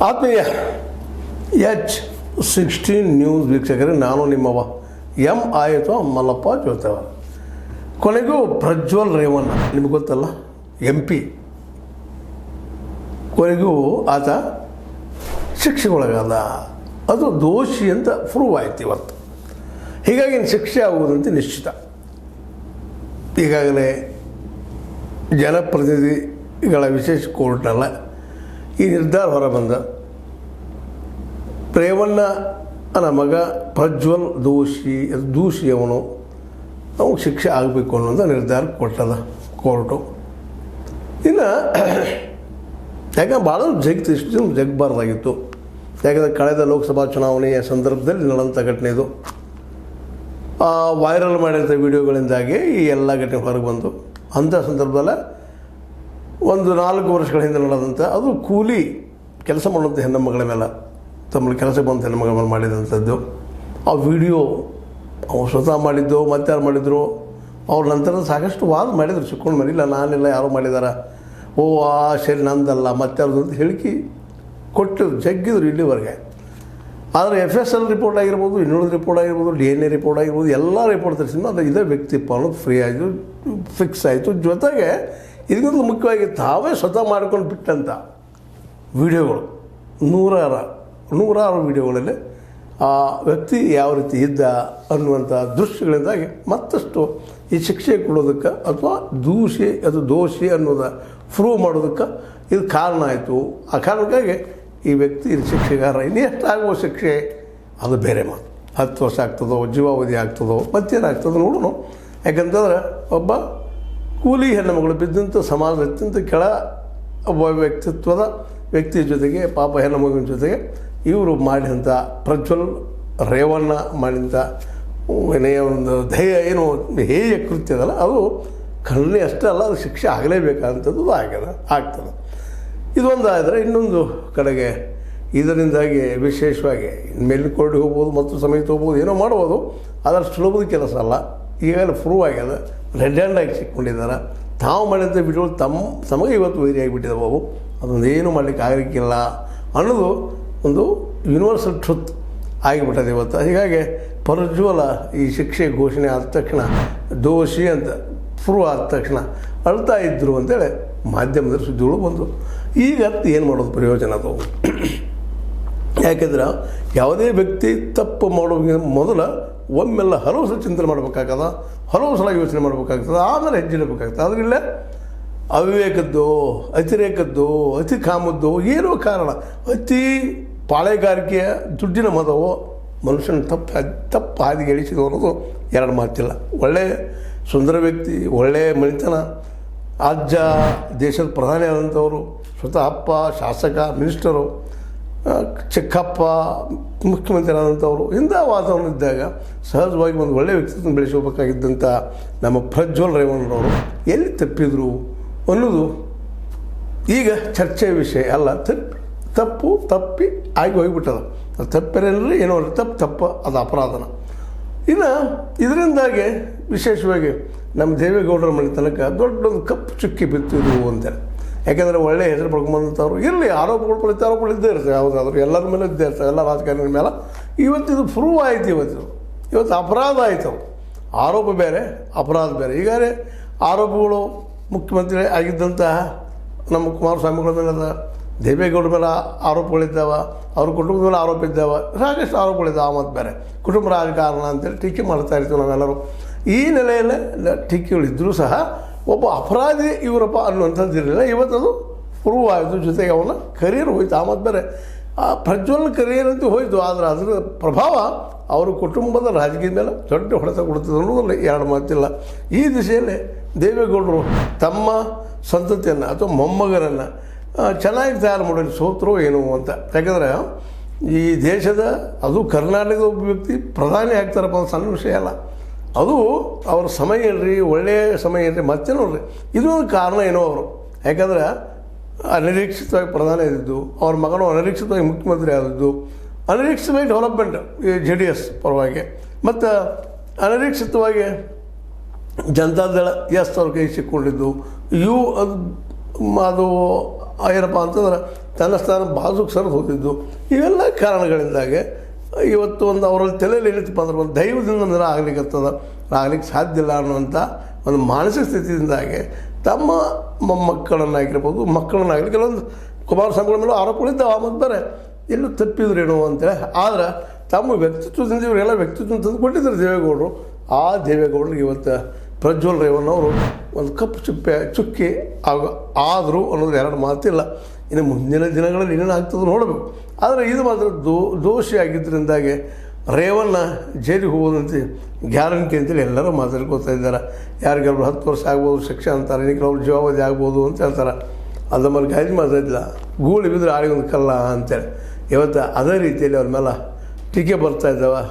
ಆತ್ಮೀಯ H16 news ವೀಕ್ಷಕರೇ, ನಾನು ನಿಮ್ಮವ ಎಂ ಆಯಿತು ಮಲ್ಲಪ್ಪ ಜೋತವ. ಕೊನೆಗೂ ಪ್ರಜ್ವಲ್ ರೇವಣ್ಣ ನಿಮ್ಗೆ ಗೊತ್ತಲ್ಲ, MP, ಕೊನೆಗೂ ಆತ ಶಿಕ್ಷೆಗೊಳಗಾದ. ಅದು ದೋಷಿ ಅಂತ ಪ್ರೂವ್ ಆಯ್ತು ಇವತ್ತು. ಹೀಗಾಗಿ ಶಿಕ್ಷೆ ಆಗುವುದಂತೆ ನಿಶ್ಚಿತ. ಈಗಾಗಲೇ ಜನಪ್ರತಿನಿಧಿಗಳ ವಿಶೇಷ ಕೋರ್ಟ್ನಲ್ಲ ಈ ನಿರ್ಧಾರ ಹೊರಬಂದ. ರೇವಣ್ಣ ಮಗ ಪ್ರಜ್ವಲ್ ದೂಷಿ ಅವನು ಶಿಕ್ಷೆ ಆಗಬೇಕು ಅನ್ನೋದು ನಿರ್ಧಾರ ಕೊಟ್ಟದ ಕೋರ್ಟು. ಇನ್ನು ಯಾಕಂದ್ರೆ ಭಾಳ ಇಷ್ಟು ಜಗಬಾರ್ದಾಗಿತ್ತು. ಯಾಕಂದರೆ ಕಳೆದ ಲೋಕಸಭಾ ಚುನಾವಣೆಯ ಸಂದರ್ಭದಲ್ಲಿ ನಡೆದಂಥ ಘಟನೆ ಇದು. ವೈರಲ್ ಮಾಡಿದಂಥ ವಿಡಿಯೋಗಳಿಂದಾಗಿ ಈ ಎಲ್ಲ ಘಟನೆ ಹೊರಗೆ ಬಂತು. ಅಂಥ ಸಂದರ್ಭದಲ್ಲ ಒಂದು 4 ವರ್ಷಗಳ ಹಿಂದೆ ನಡೆದಂಥ, ಅದು ಕೂಲಿ ಕೆಲಸ ಮಾಡುವಂಥ ಹೆಣ್ಣುಮಗಳ ಮೇಲೆ, ತಮ್ಮ ಕೆಲಸ ಬಂದ ಹೆಣ್ಣುಮಗಳ ಮೇಲೆ ಮಾಡಿದಂಥದ್ದು. ಆ ವಿಡಿಯೋ ಅವ್ರು ಸ್ವತಃ ಮಾಡಿದ್ದು, ಮತ್ತಾರು ಮಾಡಿದ್ರು. ಅವ್ರ ನಂತರ ಸಾಕಷ್ಟು ವಾದ ಮಾಡಿದ್ರು, ಸಿಕ್ಕೊಂಡು ಮಾಡಿ, ಇಲ್ಲ ನಾನೆಲ್ಲ ಯಾರೋ ಮಾಡಿದಾರ, ಓ ಆ ಸರಿ ನಂದಲ್ಲ ಮತ್ತಾರದು ಅಂತ ಹೇಳಿಕೆ ಕೊಟ್ಟು ಜಗ್ಗಿದ್ರು ಇಲ್ಲಿವರೆಗೆ. ಆದರೆ FSL ರಿಪೋರ್ಟ್ ಆಗಿರ್ಬೋದು, ಇನ್ನುಳಿದ ರಿಪೋರ್ಟ್ ಆಗಿರ್ಬೋದು, DNA ರಿಪೋರ್ಟ್ ಆಗಿರ್ಬೋದು, ಎಲ್ಲ ರಿಪೋರ್ಟ್ ತರಿಸಿದ್ರು ಅದು ಇದೇ ವ್ಯಕ್ತಿಪ್ಪ ಅನ್ನೋದು ಫ್ರೀ ಆಯಿತು, ಫಿಕ್ಸ್ ಆಯಿತು. ಜೊತೆಗೆ ಇದಕ್ಕಿಂತ ಮುಖ್ಯವಾಗಿ ತಾವೇ ಸ್ವತಃ ಮಾಡ್ಕೊಂಡು ಬಿಟ್ಟಂಥ ವಿಡಿಯೋಗಳು, ನೂರಾರು ವಿಡಿಯೋಗಳಲ್ಲಿ ಆ ವ್ಯಕ್ತಿ ಯಾವ ರೀತಿ ಇದ್ದ ಅನ್ನುವಂಥ ದೃಶ್ಯಗಳಿಂದಾಗಿ ಮತ್ತಷ್ಟು ಈ ಶಿಕ್ಷೆ ಕೊಡೋದಕ್ಕೆ ಅಥವಾ ದೋಷಿ ಅನ್ನೋದು ಪ್ರೂವ್ ಮಾಡೋದಕ್ಕೆ ಇದು ಕಾರಣ ಆಯಿತು. ಆ ಕಾರಣಕ್ಕಾಗಿ ಈ ವ್ಯಕ್ತಿ ಇದು ಶಿಕ್ಷೆಗಾರ. ಇನ್ನೂ ಎಷ್ಟಾಗುವ ಶಿಕ್ಷೆ ಅದು ಬೇರೆ ಮಾತು. 10 ವರ್ಷ ಆಗ್ತದೋ, ಜೀವಾವಧಿ ಆಗ್ತದೋ, ಮತ್ತೇನಾಗ್ತದೋ ನೋಡೋಣ. ಯಾಕಂತಂದ್ರೆ ಒಬ್ಬ ಕೂಲಿ ಹೆಣ್ಣುಮಗಳು ಬಿದ್ದಂಥ ಸಮಾಜದ ಅತ್ಯಂತ ಕೆಳ ಒಬ್ಬ ವ್ಯಕ್ತಿತ್ವದ ವ್ಯಕ್ತಿಯ ಜೊತೆಗೆ, ಪಾಪ ಹೆಣ್ಣುಮಗುವಿನ ಜೊತೆಗೆ ಇವರು ಮಾಡಿದಂಥ ಪ್ರಜ್ವಲ್ ರೇವಣ್ಣ ಮಾಡಿದಂಥ ಒಂದು ಏನು ಹೇಯ ಕೃತ್ಯ ಅದಲ್ಲ, ಅದು ಖಂಡನೆ ಅಷ್ಟೇ ಅಲ್ಲ, ಅದು ಶಿಕ್ಷೆ ಆಗಲೇಬೇಕಾದಂಥದ್ದು ಆಗ್ತದೆ. ಇದೊಂದು ಆದರೆ ಇನ್ನೊಂದು ಕಡೆಗೆ ಇದರಿಂದಾಗಿ ವಿಶೇಷವಾಗಿ ಮೇಲಿನ ಕೋರ್ಟಿಗೆ ಹೋಗ್ಬೋದು ಮತ್ತು ಸಮೇತ ಹೋಗ್ಬೋದು, ಏನೋ ಮಾಡ್ಬೋದು. ಅದಷ್ಟು ಸುಲಭದ ಕೆಲಸ ಅಲ್ಲ. ಈಗಾಗಲೇ ಪ್ರೂವ್ ಆಗ್ಯದ, ರೆಡ್ ಹ್ಯಾಂಡಾಗಿ ಸಿಕ್ಕೊಂಡಿದ್ದಾರೆ. ತಾವು ಮಾಡಿದಂಥ ವಿಡಿಯೋಗಳು ತಮಗೆ ಇವತ್ತು ವೈರಿಯಾಗಿಬಿಟ್ಟಿದ್ದಾವೆ. ಅವು ಅದೊಂದೇನು ಮಾಡಲಿಕ್ಕೆ ಆಗಲಿಕ್ಕಿಲ್ಲ ಅನ್ನೋದು ಒಂದು ಯೂನಿವರ್ಸಲ್ ಟ್ರುತ್ ಆಗಿಬಿಟ್ಟದೆ ಇವತ್ತು. ಹೀಗಾಗಿ ಪ್ರಜ್ವಲ ಈ ಶಿಕ್ಷೆ ಘೋಷಣೆ ಆದ ತಕ್ಷಣ, ದೋಷಿ ಅಂತ ಪ್ರೂವ್ ಆದ ತಕ್ಷಣ ಅಳ್ತಾ ಇದ್ದರು ಅಂತೇಳಿ ಮಾಧ್ಯಮದಲ್ಲಿ ಸುದ್ದಿಗಳು ಬಂದು. ಈಗ ಏನು ಮಾಡೋದು ಪ್ರಯೋಜನ ಅದು? ಯಾಕೆಂದ್ರೆ ಯಾವುದೇ ವ್ಯಕ್ತಿ ತಪ್ಪು ಮಾಡೋದಕ್ಕೆ ಮೊದಲು ಒಮ್ಮೆಲ್ಲ ಹಲವು ಸಲ ಚಿಂತನೆ ಮಾಡಬೇಕಾಗ್ತದ, ಹಲವು ಸಲ ಯೋಚನೆ ಮಾಡಬೇಕಾಗ್ತದೆ, ಆಮೇಲೆ ಹೆಜ್ಜೆ ಇಡಬೇಕಾಗ್ತದೆ. ಅದರಿಂದ ಅವಿವೇಕದ್ದು, ಅತಿರೇಕದ್ದು, ಅತಿ ಕಾಮದ್ದು ಏನೋ ಕಾರಣ, ಅತಿ ಪಾಳೆಗಾರಿಕೆಯ ದುಡ್ಡಿನ ಮದವೋ ಮನುಷ್ಯನ ತಪ್ಪು ಹಾದಿಗೆ ಇಳಿಸಿದ್ದು ಅನ್ನೋದು ಎರಡು ಮಾತಿಲ್ಲ. ಒಳ್ಳೆಯ ಸುಂದರ ವ್ಯಕ್ತಿ, ಒಳ್ಳೆಯ ಮಣಿತನ, ಅಜ್ಜ, ದೇಶದ ಪ್ರಧಾನಿ ಆದಂಥವರು, ಸ್ವತಃ ಅಪ್ಪ ಶಾಸಕ, ಮಿನಿಸ್ಟರು, ಚಿಕ್ಕಪ್ಪ ಮುಖ್ಯಮಂತ್ರಿ ಆದಂಥವರು, ಇಂಥ ವಾತಾವರಣ ಇದ್ದಾಗ ಸಹಜವಾಗಿ ಒಂದು ಒಳ್ಳೆಯ ವ್ಯಕ್ತಿತ್ವ ಬೆಳೆಸಬೇಕಾಗಿದ್ದಂಥ ನಮ್ಮ ಪ್ರಜ್ವಲ್ ರೇವಣ್ಣನವರು ಎಲ್ಲಿ ತಪ್ಪಿದ್ರು ಅನ್ನೋದು ಈಗ ಚರ್ಚೆಯ ವಿಷಯ ಅಲ್ಲ. ತಪ್ಪಿ ಆಗಿ ಹೋಗಿಬಿಟ್ಟದ. ಅದು ತಪ್ಪೇನೇನಲ್ಲ, ಏನೋ ತಪ್ಪು ಅದು ಅಪರಾಧನ. ಇನ್ನು ಇದರಿಂದಾಗಿ ವಿಶೇಷವಾಗಿ ನಮ್ಮ ದೇವೇಗೌಡರ ಮನೆ ತನಕ ದೊಡ್ಡೊಂದು ಕಪ್ಪು ಚುಕ್ಕಿ ಬಿತ್ತಿದ್ರು ಅಂತೇಳಿ. ಯಾಕೆಂದರೆ ಒಳ್ಳೆಯ ಹೆಸರು ಪಡ್ಕೊಂಬಂಥವ್ರು ಇರಲಿ, ಆರೋಪಗಳು ಇದ್ದೇ ಇರ್ತವೆ, ಯಾವುದಾದ್ರೂ ಎಲ್ಲರ ಮೇಲೆ ಇದ್ದೇ ಇರ್ತವೆ, ಎಲ್ಲ ರಾಜಕಾರಣಿಗಳ ಮೇಲೆ. ಇವತ್ತಿದು ಪ್ರೂವ್ ಆಯಿತು. ಇವತ್ತು ಅಪರಾಧ ಆಯಿತು. ಆರೋಪ ಬೇರೆ, ಅಪರಾಧ ಬೇರೆ. ಈಗಾಗಲೇ ಆರೋಪಗಳು ಮುಖ್ಯಮಂತ್ರಿ ಆಗಿದ್ದಂತಹ ನಮ್ಮ ಕುಮಾರಸ್ವಾಮಿಗಳ ಮೇಲೆ, ದೇವೇಗೌಡರ ಮೇಲೆ ಆರೋಪಗಳಿದ್ದಾವೆ, ಅವ್ರ ಕುಟುಂಬದ ಮೇಲೆ ಆರೋಪ ಇದ್ದಾವೆ, ಸಾಕಷ್ಟು ಆರೋಪಗಳಿದ್ದಾವೆ. ಆ ಮತ್ತು ಬೇರೆ ಕುಟುಂಬ ರಾಜಕಾರಣ ಅಂತೇಳಿ ಟೀಕೆ ಮಾಡ್ತಾ ಇರ್ತೀವಿ ನಾವೆಲ್ಲರೂ. ಈ ನೆಲೆಯಲ್ಲಿ ಟೀಕೆಗಳಿದ್ದರೂ ಸಹ ಒಬ್ಬ ಅಪರಾಧಿ ಇವರಪ್ಪ ಅನ್ನುವಂಥದ್ದು ಇರಲಿಲ್ಲ. ಇವತ್ತದು ಪ್ರೂವ್ ಆಯಿತು. ಜೊತೆಗೆ ಅವನ ಕರಿಯರ್ ಹೋಯ್ತು. ಆ ಮತ್ತು ಬೇರೆ ಪ್ರಜ್ವಲ್ ಕರಿಯರ್ ಅಂತೂ ಹೋಯಿತು. ಆದರೆ ಅದರ ಪ್ರಭಾವ ಅವರ ಕುಟುಂಬದ ರಾಜಕೀಯದ ಮೇಲೆ ದೊಡ್ಡ ಹೊಡೆತ ಕೊಡ್ತದೆ ಅನ್ನೋದ್ರಲ್ಲಿ ಎರಡು ಮಾತಿಲ್ಲ. ಈ ದಿಶೆಯಲ್ಲಿ ದೇವೇಗೌಡರು ತಮ್ಮ ಸಂತತಿಯನ್ನು ಅಥವಾ ಮೊಮ್ಮಗರನ್ನು ಚೆನ್ನಾಗಿ ತಯಾರು ಮಾಡೋದು ಸೋತರೋ ಏನೋ ಅಂತ. ಯಾಕಂದರೆ ಈ ದೇಶದ, ಅದು ಕರ್ನಾಟಕದ ಒಬ್ಬ ವ್ಯಕ್ತಿ ಪ್ರಧಾನಿ ಆಗ್ತಾರಪ್ಪ ಅಂತ ಸಣ್ಣ ವಿಷಯ ಅಲ್ಲ. ಅದು ಅವ್ರ ಸಮಯ ಏನ್ರಿ, ಒಳ್ಳೆಯ ಸಮಯ ಏನ್ರಿ, ಮತ್ತೆ ನೋಡ್ರಿ ಇದೊಂದು ಕಾರಣ ಏನೋ ಅವರು. ಯಾಕಂದ್ರೆ ಅನಿರೀಕ್ಷಿತವಾಗಿ ಪ್ರಧಾನಿ ಇದ್ದಿದ್ದು, ಅವ್ರ ಮಗನು ಅನಿರೀಕ್ಷಿತವಾಗಿ ಮುಖ್ಯಮಂತ್ರಿ ಆದದ್ದು, ಅನಿರೀಕ್ಷಿತವಾಗಿ ಡೆವಲಪ್ಮೆಂಟ್ ಈ JDS ಪರವಾಗಿ, ಮತ್ತು ಅನಿರೀಕ್ಷಿತವಾಗಿ ಜನತಾದಳ ಅವ್ರ ಕೈ ಸಿಕ್ಕೊಂಡಿದ್ದು. ಅದು ಏನಪ್ಪ ಅಂತಂದ್ರೆ ತನ್ನ ಸ್ಥಾನ ಬಾಜುಗೆ ಸರಿದು ಹೋಗಿದ್ದು ಇವೆಲ್ಲ ಕಾರಣಗಳಿಂದಾಗೆ ಇವತ್ತು ಒಂದು ಅವರಲ್ಲಿ ತಲೆಯಲ್ಲಿ ಏನೈತಪ್ಪ ಅಂದ್ರೆ ಒಂದು ದೈವದಿಂದ ಅಂದ್ರೆ ಆಗ್ಲಿಕ್ಕೆ ಸಾಧ್ಯ ಇಲ್ಲ ಅನ್ನುವಂಥ ಒಂದು ಮಾನಸಿಕ ಸ್ಥಿತಿಯಿಂದಾಗಿ ತಮ್ಮ ಮೊಮ್ಮಕ್ಕಳನ್ನಾಗಿರ್ಬೋದು ಮಕ್ಕಳನ್ನಾಗಲಿ ಕೆಲವೊಂದು ಕುಮಾರಸ್ವಾಮಿಗಳ ಮೇಲೂ ಆರೋಪಗಳಿದ್ದಾವೆ ಮತ್ತು ಬೇರೆ ಎಲ್ಲೂ ತಪ್ಪಿದ್ರೇನೋ ಅಂತೇಳಿ. ಆದರೆ ತಮ್ಮ ವ್ಯಕ್ತಿತ್ವದಿಂದ ಇವರೆಲ್ಲ ವ್ಯಕ್ತಿತ್ವ ತಂದು ಕೊಟ್ಟಿದ್ದಾರೆ ದೇವೇಗೌಡರು. ಆ ದೇವೇಗೌಡರಿಗೆ ಇವತ್ತು ಪ್ರಜ್ವಲ್ ರೇವಣ್ಣವರು ಒಂದು ಕಪ್ಪು ಚುಕ್ಕಿ ಆದರೂ ಅನ್ನೋದು ಎರಡು ಮಾತಿಲ್ಲ. ಇನ್ನು ಮುಂದಿನ ದಿನಗಳಲ್ಲಿ ಏನೇನು ಆಗ್ತದೆ ನೋಡಬೇಕು. ಆದರೆ ಇದು ಮಾತ್ರ ದೋಷಿ ಆಗಿದ್ದರಿಂದಾಗಿ ರೇವಣ್ಣ ಜೈಲಿಗೆ ಹೋಗೋದಂತ ಗ್ಯಾರಂಟಿ ಅಂತೇಳಿ ಎಲ್ಲರೂ ಮಾತಾಡ್ಕೋತಾ ಇದ್ದಾರೆ. ಯಾರಿಗೆಲ್ಲರೂ 10 ವರ್ಷ ಆಗ್ಬೋದು ಶಿಕ್ಷೆ ಅಂತಾರೆ, ಇನ್ನಿಕೆಲವ್ರು ಜೀವಾವಧಿ ಆಗ್ಬೋದು ಅಂತ ಹೇಳ್ತಾರೆ. ಅದ್ರ ಮೇಲೆ ಗಾಳಿ ಮಾತಾಡಿಲ್ಲ, ಗೂಳಿ ಬಿದ್ದರೆ ಆಳಿಗೊಂದು ಕಲ್ಲ ಅಂತೇಳಿ. ಇವತ್ತು ಅದೇ ರೀತಿಯಲ್ಲಿ ಅವ್ರ ಮೇಲೆ ಟೀಕೆ ಬರ್ತಾಯಿದ್ದಾವೆ,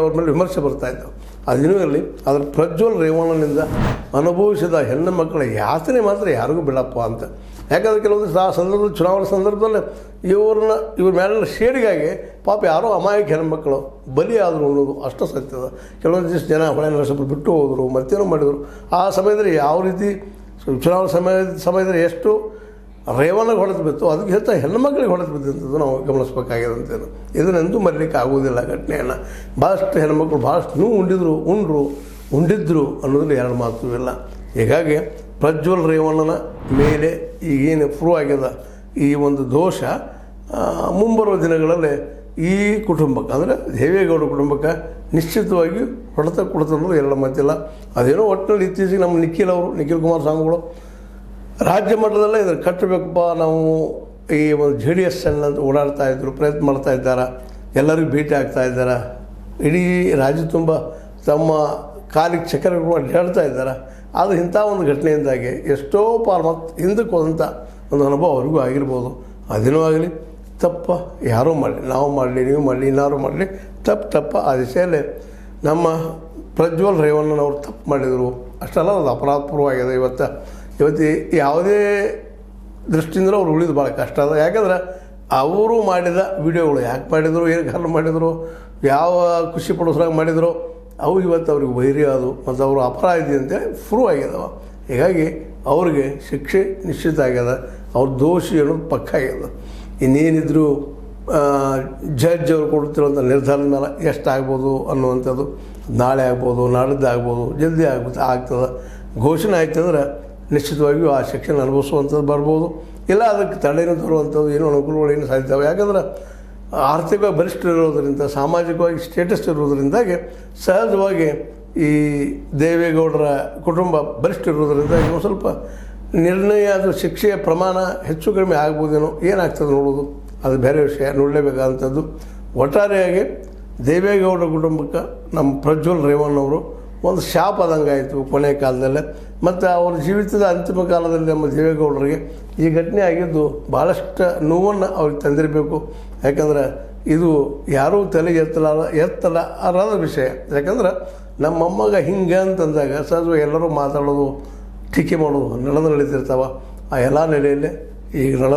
ಅವ್ರ ಮೇಲೆ ವಿಮರ್ಶೆ ಬರ್ತಾಯಿದ್ದಾವೆ. ಅದೇನೂ ಇರಲಿ, ಅದ್ರ ಪ್ರಜ್ವಲ್ ರೇವಣ್ಣನಿಂದ ಅನುಭವಿಸಿದ ಹೆಣ್ಣು ಮಕ್ಕಳ ಯಾತನೆ ಮಾತ್ರ ಯಾರಿಗೂ ಬಿಡಪ್ಪ ಅಂತ. ಯಾಕಂದರೆ ಕೆಲವೊಂದು ಆ ಸಂದರ್ಭದಲ್ಲಿ ಚುನಾವಣೆ ಸಂದರ್ಭದಲ್ಲಿ ಇವ್ರ ಮೇಲಿನ ಶೇಡಿಗಾಗಿ ಪಾಪ ಯಾರೋ ಅಮಾಯಕ ಹೆಣ್ಮಕ್ಕಳು ಬಲಿ ಆದರು ಅನ್ನೋದು ಅಷ್ಟು ಸತ್ಯದ. ಕೆಲವೊಂದು ಜನ ಹೊಳೆ ನರಸಪ್ಪ ಬಿಟ್ಟು ಹೋದರು, ಮತ್ತೇನೋ ಮಾಡಿದರು. ಆ ಸಮಯದಲ್ಲಿ ಯಾವ ರೀತಿ ಚುನಾವಣೆ ಸಮಯದಲ್ಲಿ ಎಷ್ಟು ರೇವಣ್ಣಗೆ ಹೊಡೆದು ಬಿತ್ತು, ಅದಕ್ಕೆ ಹೆಚ್ಚು ಹೆಣ್ಮಕ್ಳಿಗೆ ಹೊಡೆದು ಬಿದ್ದಂಥದ್ದು ನಾವು ಗಮನಿಸ್ಬೇಕಾಗಿದೆ ಅಂತೇನು. ಇದನ್ನೆಂದೂ ಮರೀಲಿಕ್ಕೆ ಆಗೋದಿಲ್ಲ ಘಟನೆಯನ್ನು. ಭಾಳಷ್ಟು ಹೆಣ್ಮಕ್ಳು ಭಾಳಷ್ಟು ನೋವು ಉಂಡಿದ್ರು ಅನ್ನೋದ್ರಲ್ಲಿ ಎರಡು ಮಾತು ಇಲ್ಲ. ಹೀಗಾಗಿ ಪ್ರಜ್ವಲ್ ರೇವಣ್ಣನ ಮೇಲೆ ಈಗೇನು ಪ್ರೂವ್ ಆಗ್ಯದ ಈ ಒಂದು ದೋಷ ಮುಂಬರುವ ದಿನಗಳಲ್ಲಿ ಈ ಕುಟುಂಬಕ್ಕೆ ಅಂದರೆ ದೇವೇಗೌಡ ಕುಟುಂಬಕ್ಕೆ ನಿಶ್ಚಿತವಾಗಿ ಹೊಡೆತ ಕೊಡ್ತನ್ನೋದು ಎರಡು ಮಾತಿಲ್ಲ. ಅದೇನೋ ಒಟ್ಟಿನಲ್ಲಿ ಇತ್ತೀಚೆಗೆ ನಮ್ಮ ನಿಖಿಲ್ ಕುಮಾರಸ್ವಾಮಿಗಳು ರಾಜ್ಯ ಮಟ್ಟದಲ್ಲೇ ಇದನ್ನು ಕಟ್ಟಬೇಕಪ್ಪ ನಾವು ಈ ಒಂದು JDS ಅಂತ ಓಡಾಡ್ತಾಯಿದ್ರು, ಪ್ರಯತ್ನ ಮಾಡ್ತಾ ಇದ್ದಾರೆ, ಎಲ್ಲರಿಗೂ ಭೇಟಿ ಆಗ್ತಾ ಇದ್ದಾರೆ, ಇಡೀ ರಾಜ್ಯ ತುಂಬ ತಮ್ಮ ಕಾಲಿಗೆ ಚಕ್ರಗಳು ಅಡ್ಡಾಡ್ತಾ ಇದ್ದಾರೆ. ಆದರೆ ಇಂಥ ಒಂದು ಘಟನೆಯಿಂದಾಗಿ ಎಷ್ಟೋ ಪಾಲು ಮತ್ತು ಹಿಂದಕ್ಕೆ ಹೋದಂಥ ಒಂದು ಅನುಭವ ಅವ್ರಿಗೂ ಆಗಿರ್ಬೋದು. ಅದೇನೂ ಆಗಲಿ, ತಪ್ಪ ಯಾರೂ ಮಾಡಲಿ, ನಾವು ಮಾಡಲಿ, ನೀವು ಮಾಡಲಿ, ಇನ್ನಾರು ಮಾಡಲಿ, ತಪ್ಪ ಆ ದಿಶೆಯಲ್ಲಿ ನಮ್ಮ ಪ್ರಜ್ವಲ್ ರೇವಣ್ಣನವರು ತಪ್ಪು ಮಾಡಿದರು ಅಷ್ಟೆಲ್ಲ ಅದು ಅಪರಾಧಪೂರ್ವವಾಗಿದೆ. ಇವತ್ತು ಯಾವುದೇ ದೃಷ್ಟಿಯಿಂದಲೂ ಅವ್ರು ಉಳಿದು ಭಾಳ ಕಷ್ಟ ಅದ. ಯಾಕಂದ್ರೆ ಅವರು ಮಾಡಿದ ವಿಡಿಯೋಗಳು ಯಾಕೆ ಮಾಡಿದರು, ಏನು ಕಾರಣ ಮಾಡಿದರು, ಯಾವ ಖುಷಿ ಪಡಿಸೋರಾಗಿ ಮಾಡಿದರು, ಅವು ಇವತ್ತು ಅವ್ರಿಗೆ ವೈರಿ ಅದು ಮತ್ತು ಅವರು ಅಪರಾಧಿ ಅಂತೇಳಿ ಪ್ರೂವ್ ಆಗ್ಯದವ. ಹೀಗಾಗಿ ಅವ್ರಿಗೆ ಶಿಕ್ಷೆ ನಿಶ್ಚಿತ ಆಗ್ಯದ, ಅವ್ರ ದೋಷಿ ಅನ್ನೋದು ಪಕ್ಕ ಆಗ್ಯದ. ಇನ್ನೇನಿದ್ರು ಜಡ್ಜ್ ಅವರು ಕೊಡ್ತಿರುವಂಥ ನಿರ್ಧಾರದ ಮೇಲೆ ಎಷ್ಟಾಗ್ಬೋದು ಅನ್ನುವಂಥದ್ದು ನಾಳೆ ಆಗ್ಬೋದು, ನಾಡಿದ್ದು ಆಗ್ಬೋದು, ಜಲ್ದಿ ಆಗ್ತದೆ. ಘೋಷಣೆ ಆಯ್ತಂದ್ರೆ ನಿಶ್ಚಿತವಾಗಿಯೂ ಆ ಶಿಕ್ಷಣ ಅನುಭವಿಸುವಂಥದ್ದು ಬರ್ಬೋದು. ಇಲ್ಲ ಅದಕ್ಕೆ ತಡೆನೂ ತರುವಂಥದ್ದು ಏನೋ ಅನುಕೂಲಗಳು ಏನು ಸಾಧ್ಯವೇ. ಯಾಕಂದ್ರೆ ಆರ್ಥಿಕವಾಗಿ ಬಲಿಷ್ಠರಿರೋದರಿಂದ, ಸಾಮಾಜಿಕವಾಗಿ ಸ್ಟೇಟಸ್ ಇರೋದರಿಂದಾಗಿ ಸಹಜವಾಗಿ ಈ ದೇವೇಗೌಡರ ಕುಟುಂಬ ಬಲಿಷ್ಠ ಇರೋದರಿಂದ ಇನ್ನೂ ಸ್ವಲ್ಪ ನಿರ್ಣಯ ಅದು ಶಿಕ್ಷೆಯ ಪ್ರಮಾಣ ಹೆಚ್ಚು ಕಡಿಮೆ ಆಗ್ಬೋದೇನೋ, ಏನಾಗ್ತದೆ ನೋಡೋದು ಅದು ಬೇರೆ ವಿಷಯ, ನೋಡಲೇಬೇಕಾದಂಥದ್ದು. ಒಟ್ಟಾರೆಯಾಗಿ ದೇವೇಗೌಡರ ಕುಟುಂಬಕ್ಕೆ ನಮ್ಮ ಪ್ರಜ್ವಲ್ ರೇವಣ್ಣವರು ಒಂದು ಶಾಪ ಆದಂಗಾಯಿತು ಕೊನೆಯ ಕಾಲದಲ್ಲೇ. ಮತ್ತು ಅವ್ರ ಜೀವಿತದ ಅಂತಿಮ ಕಾಲದಲ್ಲಿ ನಮ್ಮ ದೇವೇಗೌಡರಿಗೆ ಈ ಘಟನೆ ಆಗಿದ್ದು ಭಾಳಷ್ಟು ನೋವನ್ನು ಅವ್ರಿಗೆ ತಂದಿರಬೇಕು. ಯಾಕಂದ್ರೆ ಇದು ಯಾರೂ ತಲೆಗೆ ಎತ್ತಲಾರದ ವಿಷಯ. ಯಾಕಂದ್ರೆ ನಮ್ಮ ಮೊಮ್ಮಗ ಹಿಂಗೆ ಅಂತಂದಾಗ ಸಹಜವಾಗಿ ಎಲ್ಲರೂ ಮಾತಾಡೋದು, ಟೀಕೆ ಮಾಡೋದು ನಡೀತಿರ್ತಾವೆ. ಆ ಎಲ್ಲ ನೆಲೆಯಲ್ಲಿ ಈಗ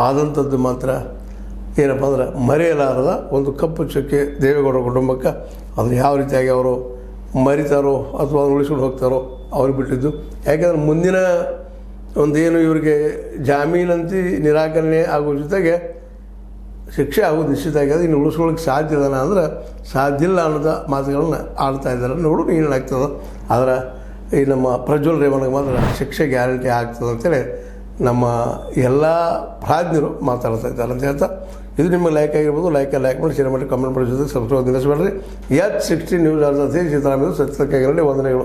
ಆದಂಥದ್ದು ಮಾತ್ರ ಏನಪ್ಪ ಅಂದ್ರೆ ಮರೆಯಲಾರದ ಒಂದು ಕಪ್ಪು ಚುಕ್ಕೆ ದೇವೇಗೌಡರ ಕುಟುಂಬಕ್ಕೆ. ಅದು ಯಾವ ರೀತಿಯಾಗಿ ಅವರು ಮರಿತಾರೋ ಅಥವಾ ಉಳಿಸ್ಕೊಂಡು ಹೋಗ್ತಾರೋ ಅವ್ರಿಗೆ ಬಿಟ್ಟಿದ್ದು. ಯಾಕೆಂದ್ರೆ ಮುಂದಿನ ಒಂದೇನು ಇವರಿಗೆ ಜಾಮೀನಂತಿ ನಿರಾಕರಣೆ ಆಗೋ ಜೊತೆಗೆ ಶಿಕ್ಷೆ ಆಗೋದು ನಿಶ್ಚಿತ ಆಗ್ಯದ. ಇನ್ನು ಉಳಿಸ್ಕೊಳ್ಳೋಕ್ಕೆ ಸಾಧ್ಯ ಇದನ ಅಂದ್ರೆ ಸಾಧ್ಯ ಇಲ್ಲ ಅನ್ನೋದ ಮಾತುಗಳನ್ನ ಆಡ್ತಾ ಇದ್ದಾರೆ. ನೋಡೋಣ ಏನಾಗ್ತದೆ. ಆದರೆ ಈ ನಮ್ಮ ಪ್ರಜ್ವಲ್ ರೇವಣ್ಣಗೆ ಮಾತ್ರ ಶಿಕ್ಷೆ ಗ್ಯಾರಂಟಿ ಆಗ್ತದೆ ಅಂತೇಳಿ ನಮ್ಮ ಎಲ್ಲ ಪ್ರಾಜ್ಞರು ಮಾತಾಡ್ತಾ ಇದ್ದಾರೆ ಅಂತ ಹೇಳ್ತಾ, ಇದು ನಿಮ್ಮ ಲೈಕ್ ಆಗಿರ್ಬೋದು. ಲೈಕ್ ಮಾಡಿ, ಶೇರ್ ಮಾಡಿ, ಕಮೆಂಟ್ ಮಾಡಿ, ಜೊತೆ ಸಬ್ಸ್ಕ್ರೈಬ್ ನಿಲ್ಲಿಸಬೇಡ್ರಿ. H60 ನ್ಯೂಸ್ ಸೀತಾರಾಮ ಸತ್ಯಕ್ಕಾಗಿರಲಿ ವಂದನೆಗಳು.